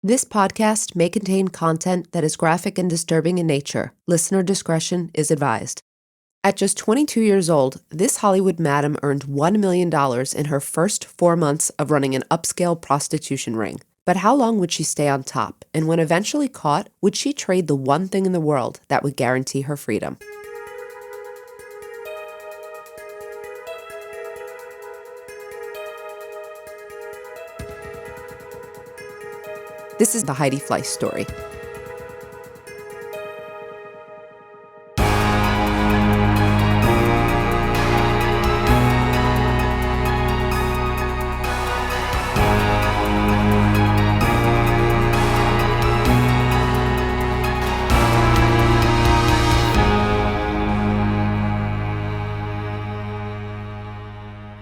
This podcast may contain content that is graphic and disturbing in nature. Listener discretion is advised. At just 22 years old, this Hollywood madam earned $1 million in her first 4 months of running an upscale prostitution ring. But how long would she stay on top? And when eventually caught, would she trade the one thing in the world that would guarantee her freedom? This is the Heidi Fleiss story.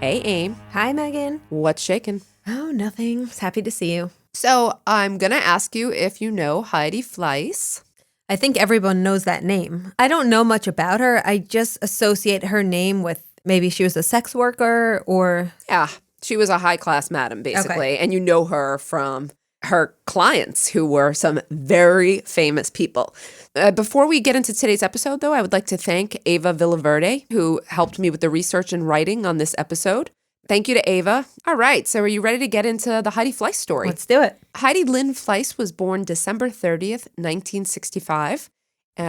Hey, Aim. Hi, Meghan. What's shaking? Oh, nothing. Happy to see you. So I'm going to ask you if you know Heidi Fleiss. I think everyone knows that name. I don't know much about her. I just associate her name with maybe she was a sex worker or... Yeah, she was a high-class madam, basically. Okay. And you know her from her clients, who were some very famous people. Before we get into today's episode, though, I would like to thank Ava Villaverde, who helped me with the research and writing on this episode. Thank you to Ava. All right, so are you ready to get into the Heidi Fleiss story? Let's do it. Heidi Lynn Fleiss was born December 30th, 1965.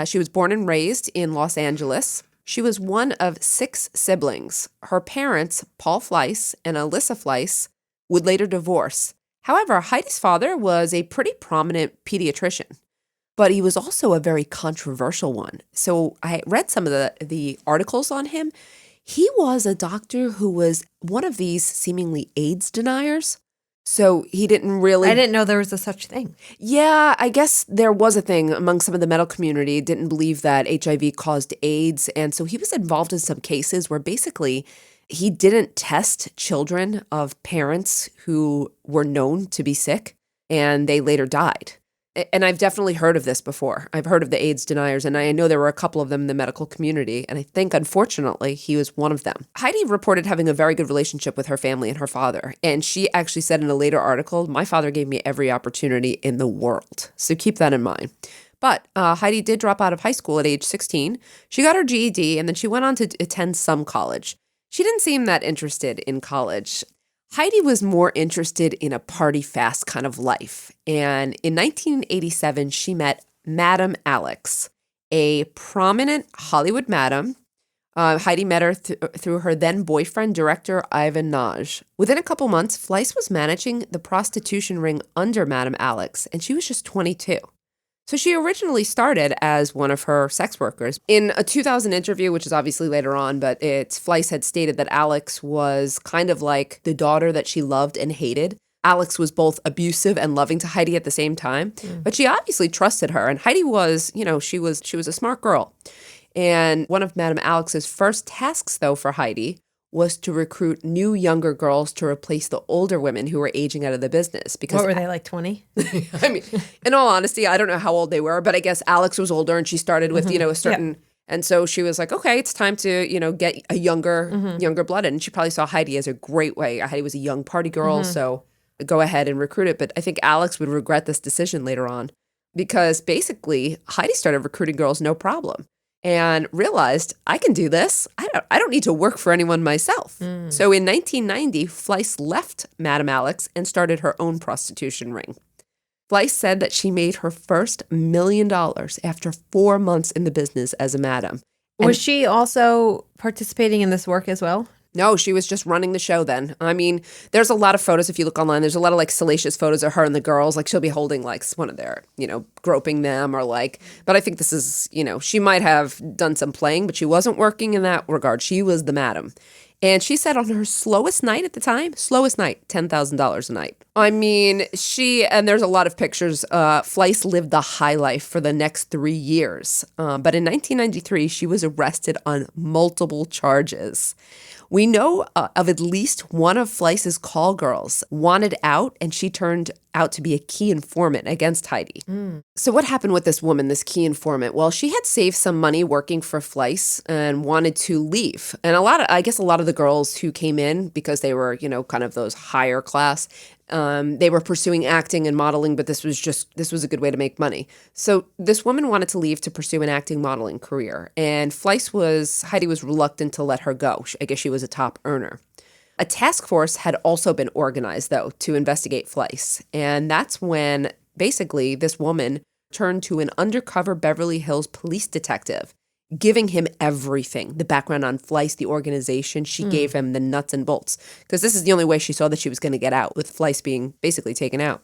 She was born and raised in Los Angeles. She was one of 6 siblings. Her parents, Paul Fleiss and Alyssa Fleiss, would later divorce. However, Heidis' father was a pretty prominent pediatrician, but he was also a very controversial one. So I read some of the articles on him. He was a doctor who was one of these seemingly AIDS deniers. So he didn't really... I didn't know there was a such thing. Yeah, I guess there was a thing among some of the medical community. Didn't believe that HIV caused AIDS. And so he was involved in some cases where basically he didn't test children of parents who were known to be sick, and they later died. And I've definitely heard of this before. I've heard of the AIDS deniers, and I know there were a couple of them in the medical community, and I think, unfortunately, he was one of them. Heidi reported having a very good relationship with her family and her father, and she actually said in a later article, "My father gave me every opportunity in the world." So keep that in mind. But Heidi did drop out of high school at age 16. She got her GED, and then she went on to attend some college. She didn't seem that interested in college. Heidi was more interested in a party fast kind of life. And in 1987, she met Madam Alex, a prominent Hollywood madam. Heidi met her through her then boyfriend, director Ivan Naj. Within a couple months, Fleiss was managing the prostitution ring under Madam Alex, and she was just 22. So she originally started as one of her sex workers. In a 2000 interview, which is obviously later on, but Fleiss had stated that Alex was kind of like the daughter that she loved and hated. Alex was both abusive and loving to Heidi at the same time, but she obviously trusted her. And Heidi was, she was a smart girl. And one of Madam Alex's first tasks, though, for Heidi was to recruit new younger girls to replace the older women who were aging out of the business. Because what were they, like 20? I mean, in all honesty, I don't know how old they were, but I guess Alex was older and she started with, a certain... Yeah. And so she was like, okay, it's time to, get a younger blood in. And she probably saw Heidi as a great way. Heidi was a young party girl, so go ahead and recruit it. But I think Alex would regret this decision later on because basically Heidi started recruiting girls no problem. And realized, I can do this. I don't need to work for anyone myself. So in 1990, Fleiss left Madam Alex and started her own prostitution ring. Fleiss said that she made her first $1 million after 4 months in the business as a madam. Was she also participating in this work as well? No, she was just running the show then. I mean, there's a lot of photos if you look online. There's a lot of salacious photos of her and the girls. She'll be holding one of their, groping them or but I think this is, she might have done some playing, but she wasn't working in that regard. She was the madam. And she said on her slowest night at the time, $10,000 a night. I mean, and there's a lot of pictures, Fleiss lived the high life for the next 3 years. But in 1993, she was arrested on multiple charges. We know of at least one of Fleiss's call girls wanted out, and she turned out to be a key informant against Heidi. So what happened with this woman, this key informant? Well, she had saved some money working for Fleiss and wanted to leave. And I guess a lot of the girls who came in, because they were, kind of those higher class, They were pursuing acting and modeling, but this was a good way to make money. So this woman wanted to leave to pursue an acting modeling career, and Heidi was reluctant to let her go. I guess she was a top earner. A task force had also been organized, though, to investigate Fleiss, and that's when basically this woman turned to an undercover Beverly Hills police detective, giving him everything, the background on Fleiss, the organization. She gave him the nuts and bolts, because this is the only way she saw that she was going to get out, with Fleiss being basically taken out.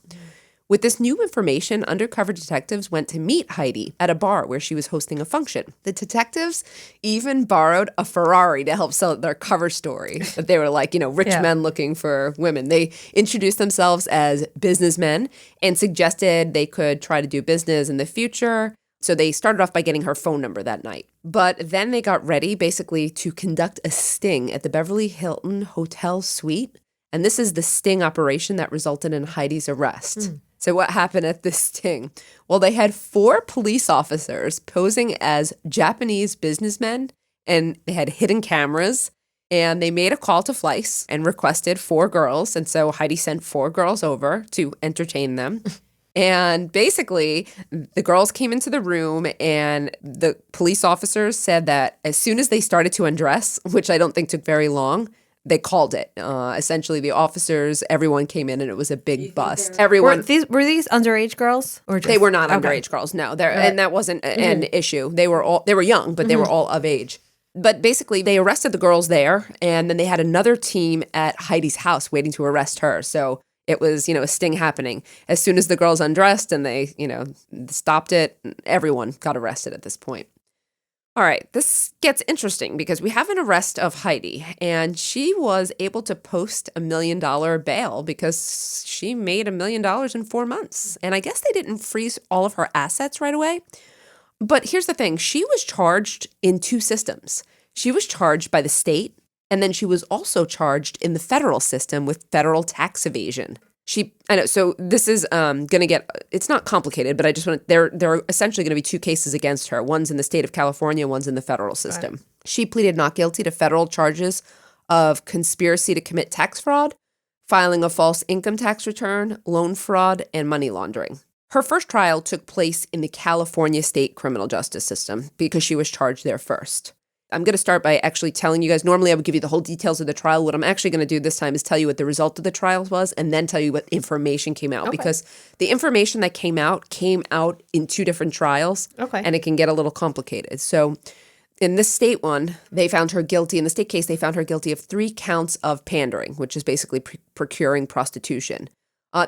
With this new information, undercover detectives went to meet Heidi at a bar where she was hosting a function. The detectives even borrowed a Ferrari to help sell their cover story. That they were like, rich men looking for women. They introduced themselves as businessmen and suggested they could try to do business in the future. So they started off by getting her phone number that night. But then they got ready basically to conduct a sting at the Beverly Hilton Hotel suite. And this is the sting operation that resulted in Heidi's arrest. So what happened at this sting? Well, they had 4 police officers posing as Japanese businessmen, and they had hidden cameras, and they made a call to Fleiss and requested 4 girls. And so Heidi sent 4 girls over to entertain them. And basically, the girls came into the room, and the police officers said that as soon as they started to undress, which I don't think took very long, they called it. Essentially, the officers, everyone came in, and it was a big bust. Everyone. Were these underage girls? Or just, they were not underage girls, no. And that wasn't an issue. They were young, but they were all of age. But basically, they arrested the girls there, and then they had another team at Heidi's house waiting to arrest her. So it was, a sting happening. As soon as the girls undressed and they, stopped it, everyone got arrested at this point. All right, this gets interesting because we have an arrest of Heidi, and she was able to post $1 million bail because she made $1 million in 4 months. And I guess they didn't freeze all of her assets right away. But here's the thing. She was charged in 2 systems. She was charged by the state, and then she was also charged in the federal system with federal tax evasion. I know, so this is going to get, it's not complicated, but I just want to, there are essentially going to be 2 cases against her. One's in the state of California, one's in the federal system. Right. She pleaded not guilty to federal charges of conspiracy to commit tax fraud, filing a false income tax return, loan fraud, and money laundering. Her first trial took place in the California state criminal justice system because she was charged there first. I'm going to start by actually telling you guys, normally I would give you the whole details of the trial. What I'm actually going to do this time is tell you what the result of the trial was and then tell you what information came out. Okay. Because the information that came out in 2 different trials. Okay. And it can get a little complicated. So in this state one, they found her guilty. In the state case, they found her guilty of 3 counts of pandering, which is basically procuring prostitution.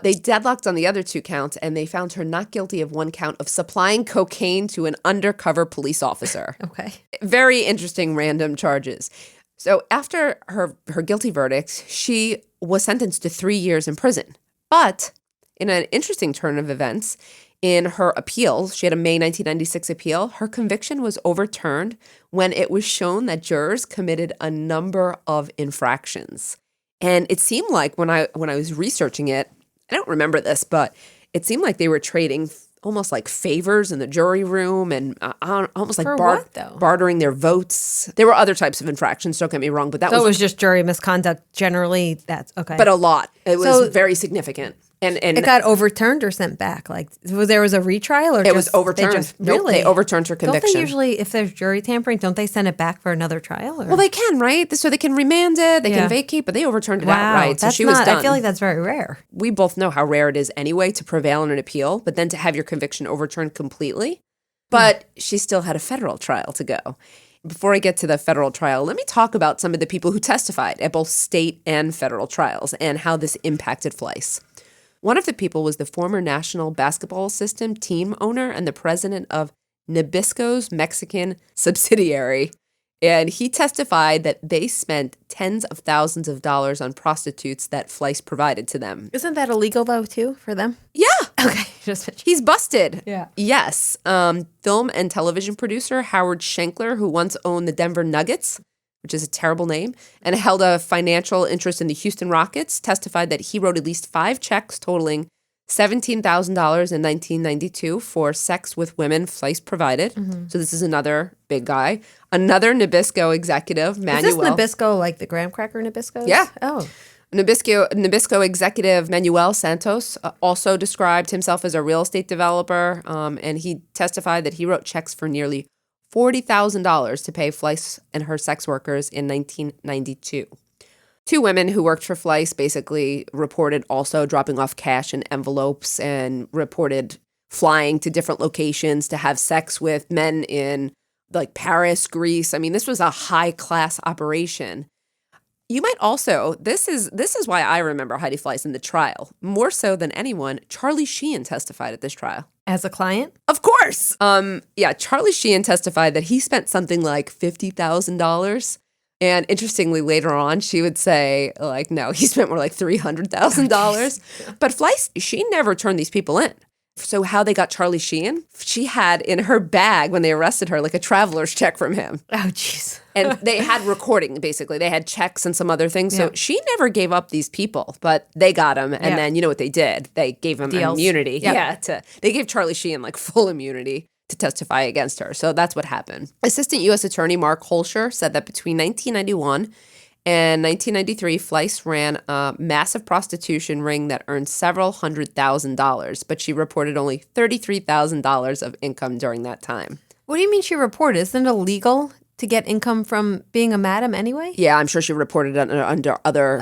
They deadlocked on the other 2 counts, and they found her not guilty of 1 count of supplying cocaine to an undercover police officer. Okay. Very interesting random charges. So after her guilty verdict, she was sentenced to 3 years in prison. But in an interesting turn of events, in her appeal, she had a May 1996 appeal, her conviction was overturned when it was shown that jurors committed a number of infractions. And it seemed like when I was researching it, I don't remember this, but it seemed like they were trading almost like favors in the jury room and almost like bartering their votes. There were other types of infractions, don't get me wrong, but that was just jury misconduct generally. That's okay. But a lot. It was very significant. And it got overturned or sent back? Like, there was a retrial? Or it was overturned. Really? They overturned her conviction. Don't they usually, if there's jury tampering, don't they send it back for another trial? Or? Well, they can, right? So they can remand it, they can vacate, but they overturned it outright. So she was done. I feel like that's very rare. We both know how rare it is anyway to prevail in an appeal, but then to have your conviction overturned completely. But she still had a federal trial to go. Before I get to the federal trial, let me talk about some of the people who testified at both state and federal trials and how this impacted Fleiss. One of the people was the former national basketball system team owner and the president of Nabisco's Mexican subsidiary. And he testified that they spent tens of thousands of dollars on prostitutes that Fleiss provided to them. Isn't that illegal, though, too, for them? Yeah. Okay. He's busted. Yeah. Yes. Film and television producer Howard Schenkler, who once owned the Denver Nuggets, which is a terrible name, and held a financial interest in the Houston Rockets, testified that he wrote at least 5 checks totaling $17,000 in 1992 for sex with women Fleiss provided. Mm-hmm. So this is another big guy. Another Nabisco executive, Manuel. Is this Nabisco like the graham cracker Nabiscos? Yeah. Oh. Nabisco executive Manuel Santos also described himself as a real estate developer, and he testified that he wrote checks for nearly $40,000 to pay Fleiss and her sex workers in 1992. Two women who worked for Fleiss basically reported also dropping off cash in envelopes and reported flying to different locations to have sex with men in like Paris, Greece. I mean, this was a high-class operation. You might also, this is why I remember Heidi Fleiss in the trial. More so than anyone, Charlie Sheen testified at this trial. As a client? Of course. Charlie Sheen testified that he spent something like $50,000. And interestingly, later on, she would say, like, no, he spent more like $300,000. But Fleiss, she never turned these people in. So how they got Charlie Sheen, she had in her bag when they arrested her, like a traveler's check from him. Oh, jeez. And they had recording, basically. They had checks and some other things. So she never gave up these people, but they got him. And then you know what they did? They gave him immunity. Yep. They gave Charlie Sheen like full immunity to testify against her. So that's what happened. Assistant U.S. Attorney Mark Holscher said that between 1991 and 1993, Fleiss ran a massive prostitution ring that earned several $100,000, but she reported only $33,000 of income during that time. What do you mean she reported? Isn't it illegal to get income from being a madam anyway? Yeah, I'm sure she reported under other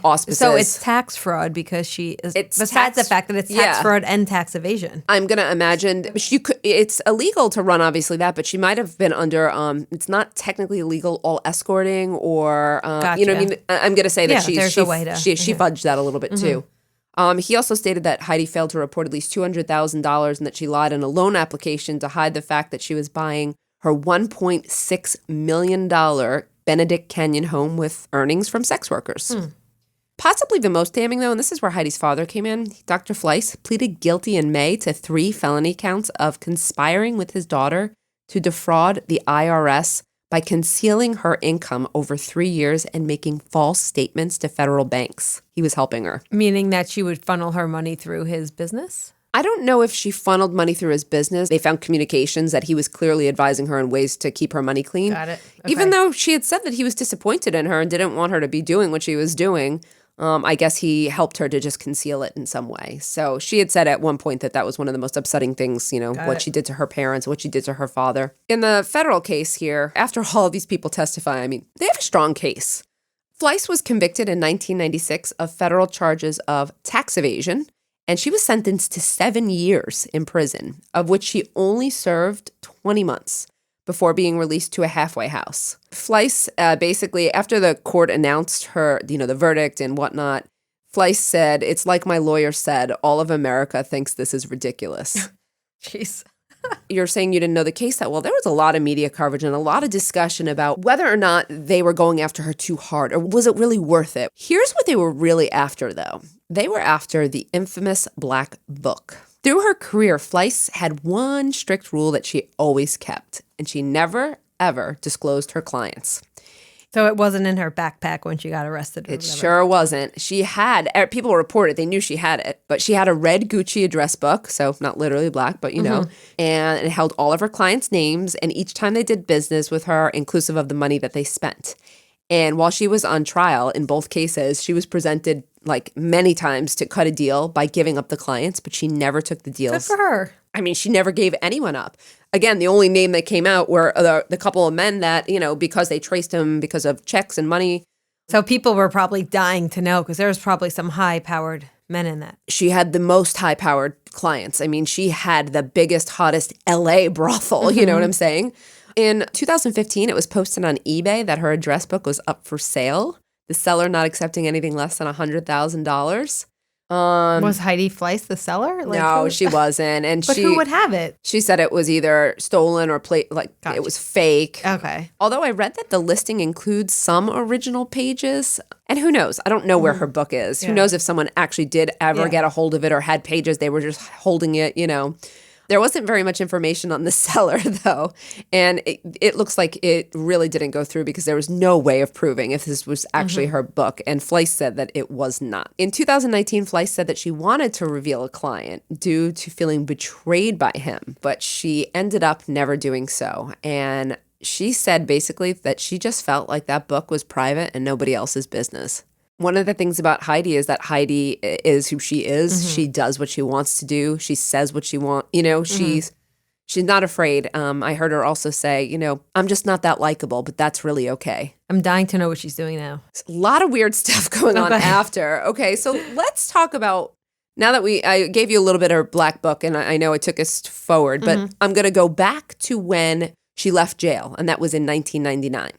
auspices. So it's tax fraud because she is, besides the fact that it's tax fraud and tax evasion. I'm going to imagine it's illegal to run, obviously, that, but she might have been under, it's not technically illegal, all escorting or, Gotcha. You know what I mean? I'm going to say that she fudged that a little bit too. He also stated that Heidi failed to report at least $200,000 and that she lied on a loan application to hide the fact that she was buying her $1.6 million Benedict Canyon home with earnings from sex workers. Possibly the most damning, though, and this is where Heidi's father came in, Dr. Fleiss pleaded guilty in May to 3 felony counts of conspiring with his daughter to defraud the IRS by concealing her income over 3 years and making false statements to federal banks. He was helping her. Meaning that she would funnel her money through his business? I don't know if she funneled money through his business. They found communications that he was clearly advising her on ways to keep her money clean. Got it. Okay. Even though she had said that he was disappointed in her and didn't want her to be doing what she was doing, I guess he helped her to just conceal it in some way. So she had said at one point that was one of the most upsetting things, what she did to her parents, what she did to her father. In the federal case here, after all of these people testify, I mean, they have a strong case. Fleiss was convicted in 1996 of federal charges of tax evasion, and she was sentenced to 7 years in prison, of which she only served 20 months before being released to a halfway house. Fleiss, basically, after the court announced her, the verdict and whatnot, Fleiss said, "It's like my lawyer said, all of America thinks this is ridiculous." Jeez. You're saying you didn't know the case that well. There was a lot of media coverage and a lot of discussion about whether or not they were going after her too hard or was it really worth it. Here's what they were really after, though. They were after the infamous Black Book. Through her career, Fleiss had one strict rule that she always kept, and she never, ever disclosed her clients. So it wasn't in her backpack when she got arrested? It sure wasn't. She had, people reported, they knew she had it, but she had a red Gucci address book, so not literally black, but and it held all of her clients' names, and each time they did business with her, inclusive of the money that they spent. And while she was on trial, in both cases, she was presented like many times to cut a deal by giving up the clients, but she never took the deals. Good for her. I mean, she never gave anyone up. Again, the only name that came out were the couple of men that, because they traced him because of checks and money. So people were probably dying to know because there was probably some high-powered men in that. She had the most high-powered clients. I mean, she had the biggest, hottest LA brothel, you know what I'm saying? In 2015, it was posted on eBay that her address book was up for sale, the seller not accepting anything less than $100,000. Was Heidi Fleiss the seller? No, she wasn't. And but who would have it? She said it was either stolen or Gotcha. It was fake. Okay. Although I read that the listing includes some original pages. And who knows? I don't know where her book is. Yeah. Who knows if someone actually did ever get a hold of it or had pages. They were just holding it, There wasn't very much information on the seller, though, and it looks like it really didn't go through because there was no way of proving if this was actually her book, and Fleiss said that it was not. In 2019, Fleiss said that she wanted to reveal a client due to feeling betrayed by him, but she ended up never doing so, and she said basically that she just felt like that book was private and nobody else's business. One of the things about Heidi is that Heidi is who she is. She does what she wants to do. She says what she wants. She's not afraid. I heard her also say, I'm just not that likable, but that's really okay. I'm dying to know what she's doing now. A lot of weird stuff going on after. Okay, so let's talk about, now that I gave you a little bit of her black book, and I know it took us forward, but I'm going to go back to when she left jail, and that was in 1999.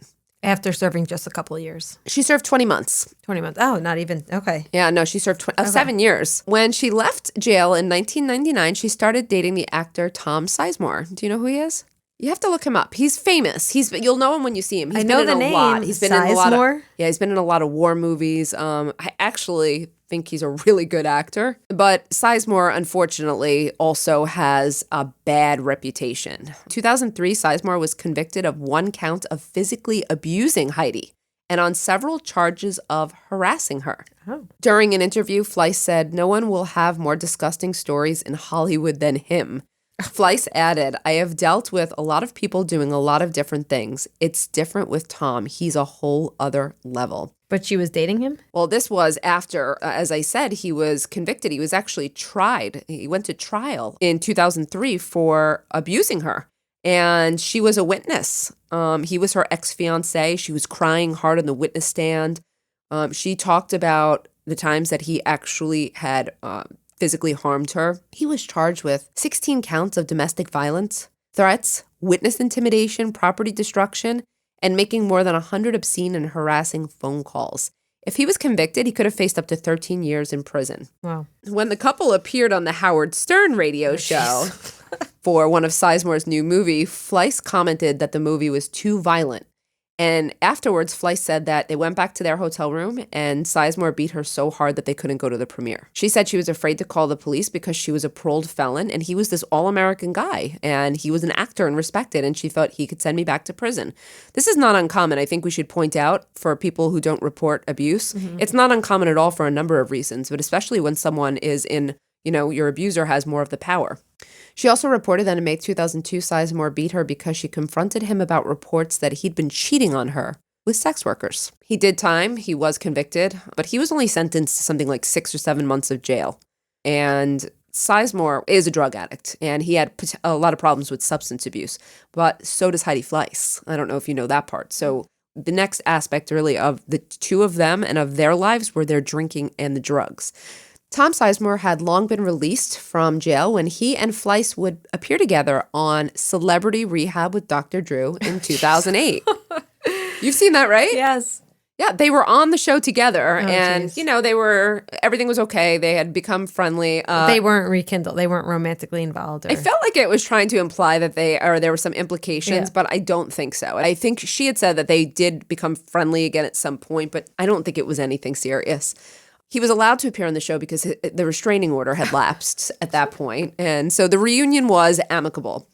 After serving just a couple of years. She served 20 months. 20 months. Oh, not even. Okay. Yeah, no, she served 7 years. When she left jail in 1999, she started dating the actor Tom Sizemore. Do you know who he is? You have to look him up. He's famous. You'll know him when you see him. I know the name. Lot. He's been Sizemore? in a lot of, he's been in a lot of war movies. I actually think he's a really good actor. But Sizemore, unfortunately, also has a bad reputation. 2003, Sizemore was convicted of 1 count of physically abusing Heidi and on several charges of harassing her. Oh. During an interview, Fleiss said, "No one will have more disgusting stories in Hollywood than him." Fleiss added, "I have dealt with a lot of people doing a lot of different things. It's different with Tom. He's a whole other level." But she was dating him? Well, this was after, as I said, he was convicted. He was actually tried. He went to trial in 2003 for abusing her. And she was a witness. He was her ex-fiancé. She was crying hard on the witness stand. She talked about the times that he actually had physically harmed her. He was charged with 16 counts of domestic violence, threats, witness intimidation, property destruction, and making more than 100 obscene and harassing phone calls. If he was convicted, he could have faced up to 13 years in prison. Wow. When the couple appeared on the Howard Stern radio show for one of Sizemore's new movie, Fleiss commented that the movie was too violent. And afterwards, Fleiss said that they went back to their hotel room and Sizemore beat her so hard that they couldn't go to the premiere. She said she was afraid to call the police because she was a paroled felon and he was this all-American guy and he was an actor and respected and she thought he could send me back to prison. This is not uncommon. I think we should point out for people who don't report abuse. It's not uncommon at all for a number of reasons, but especially when someone is in, your abuser has more of the power. She also reported that in May 2002, Sizemore beat her because she confronted him about reports that he'd been cheating on her with sex workers. He did time. He was convicted, but he was only sentenced to something like 6 or 7 months of jail. And Sizemore is a drug addict, and he had a lot of problems with substance abuse, but so does Heidi Fleiss. I don't know if you know that part. So the next aspect really of the two of them and of their lives were their drinking and the drugs. Tom Sizemore had long been released from jail when he and Fleiss would appear together on Celebrity Rehab with Dr. Drew in 2008. You've seen that, right? Yes. Yeah, they were on the show together geez. everything was okay. They had become friendly. They weren't rekindled. They weren't romantically involved. I felt like it was trying to imply that there were some implications, Yeah. but I don't think so. I think she had said that they did become friendly again at some point, but I don't think it was anything serious. He was allowed to appear on the show because the restraining order had lapsed at that point. And so the reunion was amicable.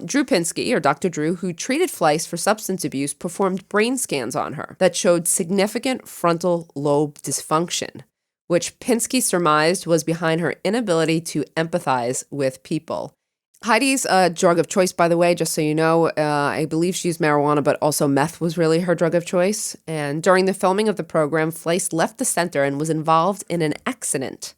Drew Pinsky, or Dr. Drew, who treated Fleiss for substance abuse, performed brain scans on her that showed significant frontal lobe dysfunction, which Pinsky surmised was behind her inability to empathize with people. Heidi's drug of choice, by the way, just so you know, I believe she used marijuana, but also meth was really her drug of choice. And during the filming of the program, Fleiss left the center and was involved in an accident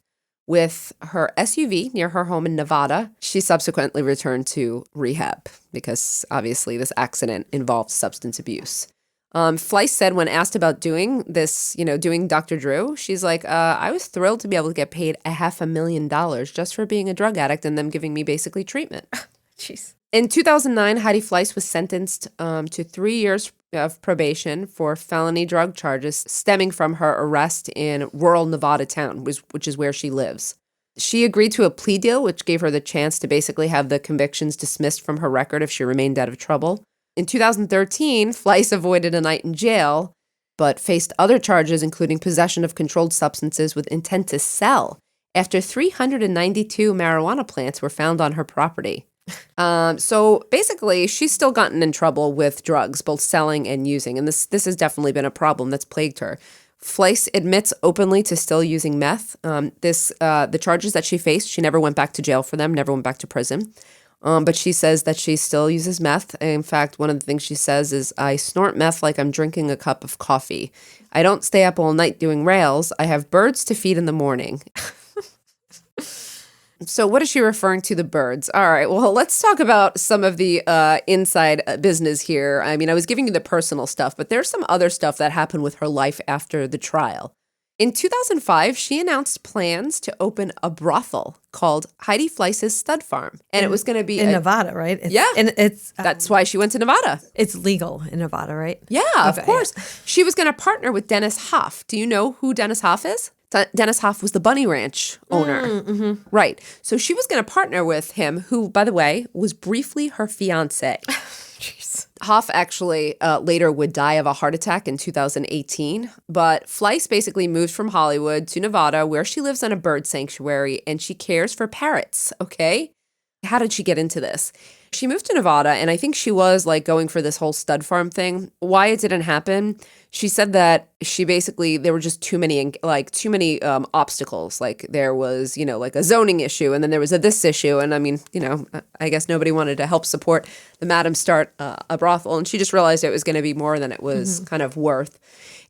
with her SUV near her home in Nevada. She subsequently returned to rehab because obviously this accident involved substance abuse. Fleiss said when asked about doing this, doing Dr. Drew, she's like, I was thrilled to be able to get paid $500,000 just for being a drug addict and them giving me basically treatment. Jeez. In 2009, Heidi Fleiss was sentenced to 3 years of probation for felony drug charges stemming from her arrest in rural Nevada town, which is where she lives. She agreed to a plea deal, which gave her the chance to basically have the convictions dismissed from her record if she remained out of trouble. In 2013, Fleiss avoided a night in jail, but faced other charges, including possession of controlled substances with intent to sell, after 392 marijuana plants were found on her property. So basically, she's still gotten in trouble with drugs, both selling and using, and this has definitely been a problem that's plagued her. Fleiss admits openly to still using meth. The charges that she faced, she never went back to jail for them, never went back to prison. But she says that she still uses meth. In fact, one of the things she says is, I snort meth like I'm drinking a cup of coffee. I don't stay up all night doing rails. I have birds to feed in the morning. So what is she referring to, the birds? All right, well, let's talk about some of the inside business here. I mean, I was giving you the personal stuff, but there's some other stuff that happened with her life after the trial. In 2005, she announced plans to open a brothel called Heidi Fleiss's Stud Farm. And it was going to be in Nevada, right? And that's why she went to Nevada. It's legal in Nevada, right? Yeah, of course. Yeah. She was going to partner with Dennis Hoff. Do you know who Dennis Hoff is? Dennis Hoff was the Bunny Ranch owner. Mm-hmm. Right. So she was going to partner with him, who, by the way, was briefly her fiance. Jeez. Hoff actually later would die of a heart attack in 2018. But Fleiss basically moved from Hollywood to Nevada, where she lives in a bird sanctuary, and she cares for parrots, okay? How did she get into this? She moved to Nevada, and I think she was like going for this whole stud farm thing. Why it didn't happen, she said that there were just too many obstacles. Like there was, like a zoning issue, and then there was this issue. And I mean, I guess nobody wanted to help support the madam start a brothel. And she just realized it was going to be more than it was kind of worth.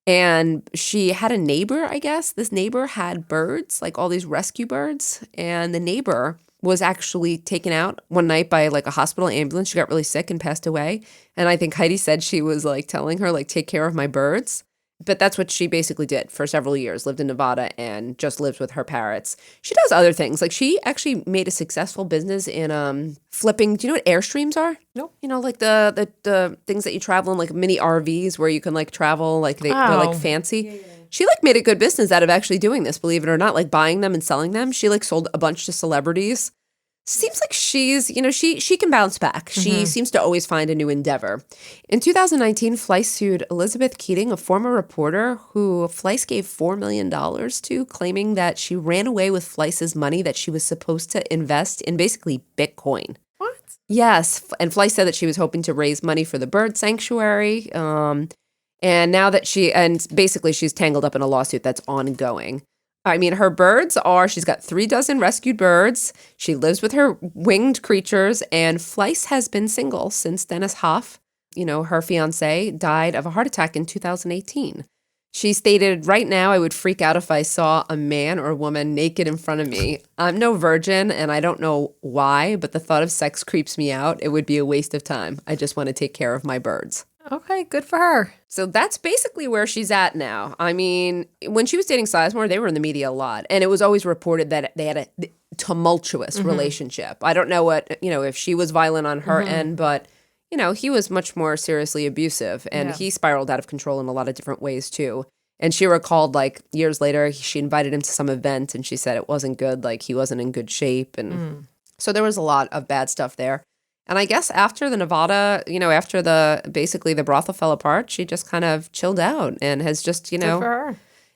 And she had a neighbor, I guess. This neighbor had birds, like all these rescue birds. And the neighbor was actually taken out one night by like a hospital ambulance. She got really sick and passed away. And I think Heidi said she was like telling her, like, take care of my birds. But that's what she basically did for several years, lived in Nevada and just lived with her parrots. She does other things. Like she actually made a successful business in flipping. Do you know what Airstreams are? Nope. Like the things that you travel in, like mini RVs where you can like travel, like they're like fancy. Yeah. She like made a good business out of actually doing this, believe it or not, like buying them and selling them. She like sold a bunch to celebrities. Seems like she's, she can bounce back. She seems to always find a new endeavor. In 2019, Fleiss sued Elizabeth Keating, a former reporter who Fleiss gave $4 million to, claiming that she ran away with Fleiss's money that she was supposed to invest in basically Bitcoin. What? Yes. And Fleiss said that she was hoping to raise money for the bird sanctuary. And now that basically she's tangled up in a lawsuit that's ongoing. I mean, her birds she's got 36 rescued birds. She lives with her winged creatures, and Fleiss has been single since Dennis Hoff, her fiance, died of a heart attack in 2018. She stated, right now, I would freak out if I saw a man or a woman naked in front of me. I'm no virgin, and I don't know why, but the thought of sex creeps me out. It would be a waste of time. I just want to take care of my birds. Okay, good for her. So that's basically where she's at now. I mean, when she was dating Sizemore, they were in the media a lot. And it was always reported that they had a tumultuous relationship. I don't know what, if she was violent on her end, but, he was much more seriously abusive. And he spiraled out of control in a lot of different ways, too. And she recalled, like, years later, she invited him to some event, and she said it wasn't good. Like, he wasn't in good shape. And so there was a lot of bad stuff there. And I guess after the Nevada, after basically the brothel fell apart, she just kind of chilled out and has just, Good for her.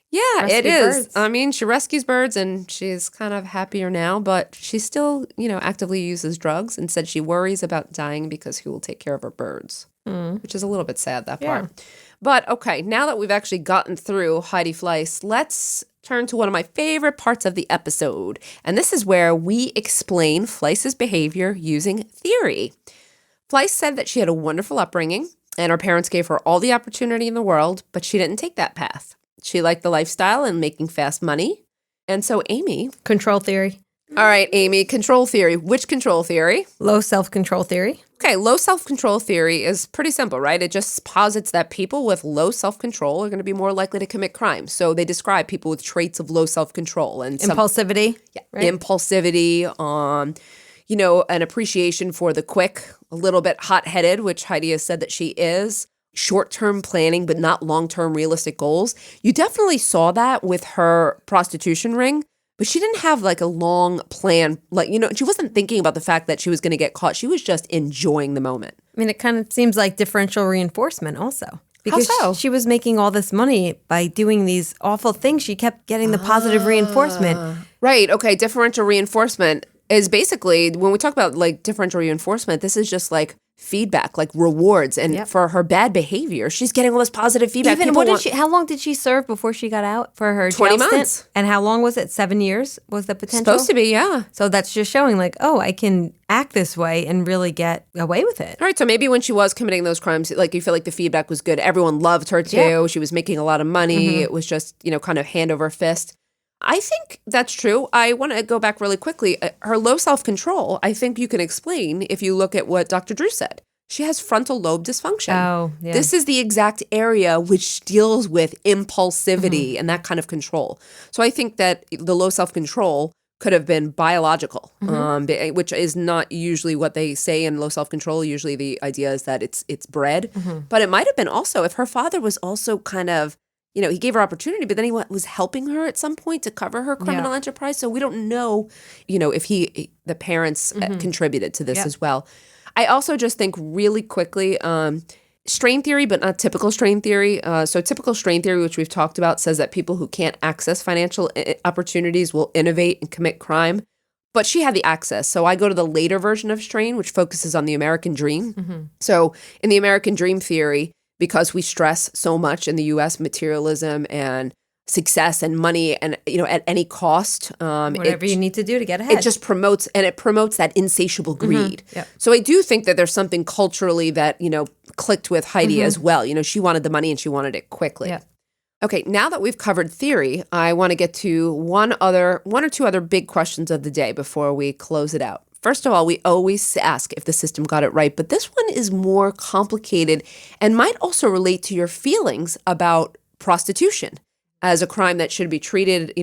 Yeah, Rescue it is. birds. I mean, she rescues birds and she's kind of happier now, but she still, actively uses drugs and said she worries about dying because who will take care of her birds, which is a little bit sad, that part. But okay, now that we've actually gotten through Heidi Fleiss, let's turn to one of my favorite parts of the episode. And this is where we explain Fleiss's behavior using theory. Fleiss said that she had a wonderful upbringing and her parents gave her all the opportunity in the world, but she didn't take that path. She liked the lifestyle and making fast money. And so Amy... Control theory. All right, Amy, control theory. Which control theory? Low self-control theory. Okay, low self-control theory is pretty simple, right? It just posits that people with low self-control are going to be more likely to commit crime. So they describe people with traits of low self-control and impulsivity. Right? Impulsivity, an appreciation for the quick, a little bit hot-headed, which Heidi has said that she is. Short-term planning, but not long-term realistic goals. You definitely saw that with her prostitution ring. But she didn't have like a long plan. She wasn't thinking about the fact that she was going to get caught. She was just enjoying the moment. I mean, it kind of seems like differential reinforcement also. Because How so? she was making all this money by doing these awful things. She kept getting the positive reinforcement. Right. Okay. Differential reinforcement is basically, when we talk about like differential reinforcement, this is just like feedback, like rewards. And for her bad behavior, she's getting all this positive feedback. Even how long did she serve before she got out for her 20 jail months. stint? And how long was it? 7 years was the potential? Supposed to be, yeah. So that's just showing like, oh, I can act this way and really get away with it. All right, so maybe when she was committing those crimes, like you feel like the feedback was good. Everyone loved her too. Yeah. She was making a lot of money. It was just, kind of hand over fist. I think that's true. I want to go back really quickly. Her low self-control, I think you can explain if you look at what Dr. Drew said. She has frontal lobe dysfunction. Oh, yeah. This is the exact area which deals with impulsivity and that kind of control. So I think that the low self-control could have been biological, which is not usually what they say in low self-control. Usually the idea is that it's bred. But it might have been also if her father was also kind of, he gave her opportunity, but then he was helping her at some point to cover her criminal enterprise. So we don't know, if the parents contributed to this as well. I also just think really quickly, strain theory, but not typical strain theory. So typical strain theory, which we've talked about, says that people who can't access financial opportunities will innovate and commit crime. But she had the access. So I go to the later version of strain, which focuses on the American dream. So in the American dream theory, because we stress so much in the U.S. materialism and success and money and, at any cost. Whatever you need to do to get ahead. It just promotes that insatiable greed. So I do think that there's something culturally that, clicked with Heidi as well. She wanted the money and she wanted it quickly. Okay, now that we've covered theory, I want to get to one or two other big questions of the day before we close it out. First of all, we always ask if the system got it right, but this one is more complicated and might also relate to your feelings about prostitution as a crime that should be treated,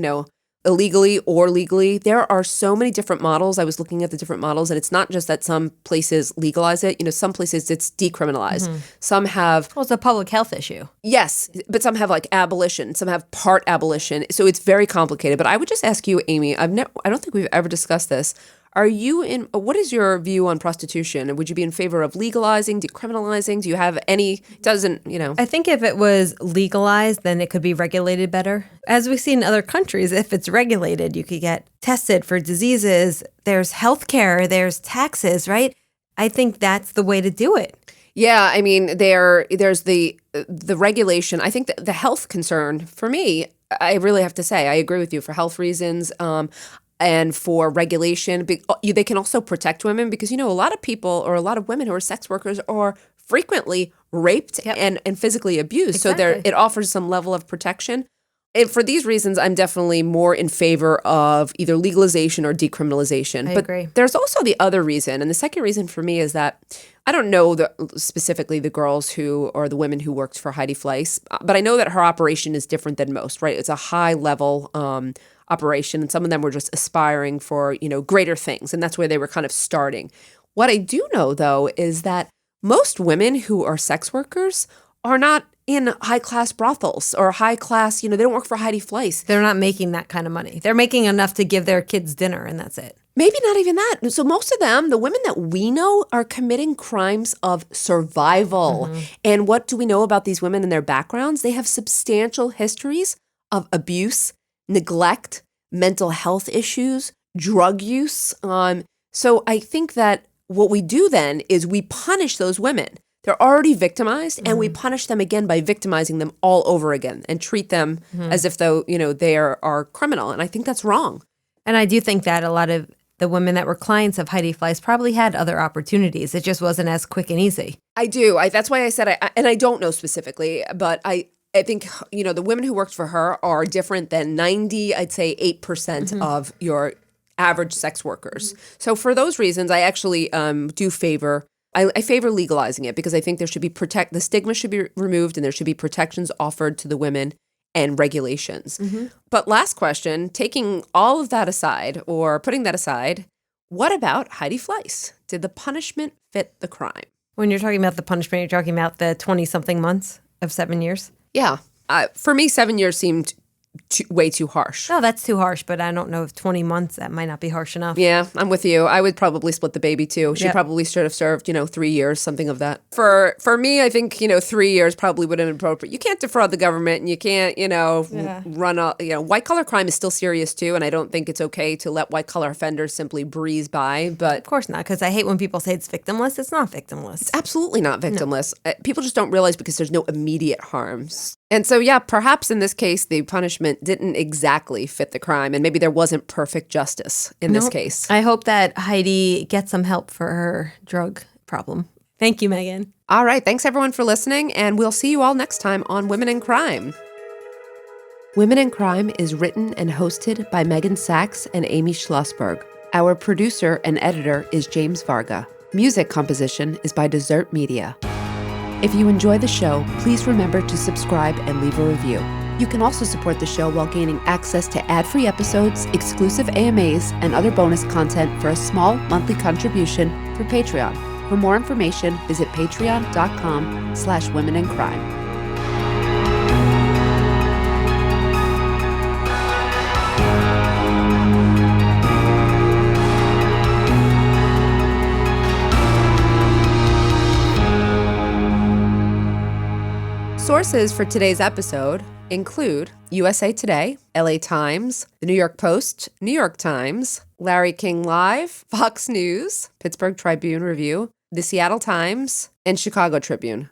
illegally or legally. There are so many different models. I was looking at the different models, and it's not just that some places legalize it. Some places it's decriminalized. Some have... Well, it's a public health issue. Yes, but some have like abolition. Some have part abolition. So it's very complicated. But I would just ask you, Amy, I don't think we've ever discussed this. What is your view on prostitution? Would you be in favor of legalizing, decriminalizing? Do you have any, I think if it was legalized, then it could be regulated better. As we see in other countries, if it's regulated, you could get tested for diseases. There's healthcare, there's taxes, right? I think that's the way to do it. Yeah, I mean, there's the regulation. I think that the health concern, for me, I really have to say, I agree with you for health reasons. And for regulation, they can also protect women because, a lot of people or a lot of women who are sex workers are frequently raped and physically abused. Exactly. So it offers some level of protection. And for these reasons, I'm definitely more in favor of either legalization or decriminalization. I but agree. There's also the other reason. And the second reason for me is that I don't know specifically the girls or the women who worked for Heidi Fleiss, but I know that her operation is different than most, right? It's a high level operation, and some of them were just aspiring for, greater things, and that's where they were kind of starting. What I do know, though, is that most women who are sex workers are not in high-class brothels or high-class, they don't work for Heidi Fleiss. They're not making that kind of money. They're making enough to give their kids dinner, and that's it. Maybe not even that. So most of them, the women that we know, are committing crimes of survival. And what do we know about these women and their backgrounds? They have substantial histories of abuse, neglect, mental health issues, drug use. So I think that what we do then is we punish those women. They're already victimized, and we punish them again by victimizing them all over again and treat them as if though, they are criminal. And I think that's wrong. And I do think that a lot of the women that were clients of Heidi Fleiss probably had other opportunities. It just wasn't as quick and easy. I do. That's why I said, and I don't know specifically, but I think, the women who worked for her are different than 8% of your average sex workers. So for those reasons, I actually do favor, I favor legalizing it because I think there should be the stigma should be removed and there should be protections offered to the women and regulations. But last question, taking all of that aside or putting that aside, what about Heidi Fleiss? Did the punishment fit the crime? When you're talking about the punishment, you're talking about the 20-something months of 7 years? Yeah. For me, 7 years seemed way too harsh. No, that's too harsh, but I don't know if 20 months, that might not be harsh enough. Yeah, I'm with you. I would probably split the baby too. She probably should have served, 3 years, something of that. For me, I think, 3 years probably would have been appropriate. You can't defraud the government and you can't, run a, white collar crime is still serious too. And I don't think it's okay to let white collar offenders simply breeze by. But of course not, because I hate when people say it's victimless. It's not victimless. It's absolutely not victimless. No. People just don't realize because there's no immediate harms. And so, yeah, perhaps in this case, the punishment didn't exactly fit the crime, and maybe there wasn't perfect justice in this case. I hope that Heidi gets some help for her drug problem. Thank you, Meghan. All right. Thanks, everyone, for listening, and we'll see you all next time on Women in Crime. Women in Crime is written and hosted by Meghan Sachs and Amy Shlosberg. Our producer and editor is James Varga. Music composition is by Desert Media. If you enjoy the show, please remember to subscribe and leave a review. You can also support the show while gaining access to ad-free episodes, exclusive AMAs, and other bonus content for a small monthly contribution through Patreon. For more information, visit patreon.com/womenincrime. Sources for today's episode include USA Today, LA Times, The New York Post, New York Times, Larry King Live, Fox News, Pittsburgh Tribune Review, The Seattle Times, and Chicago Tribune.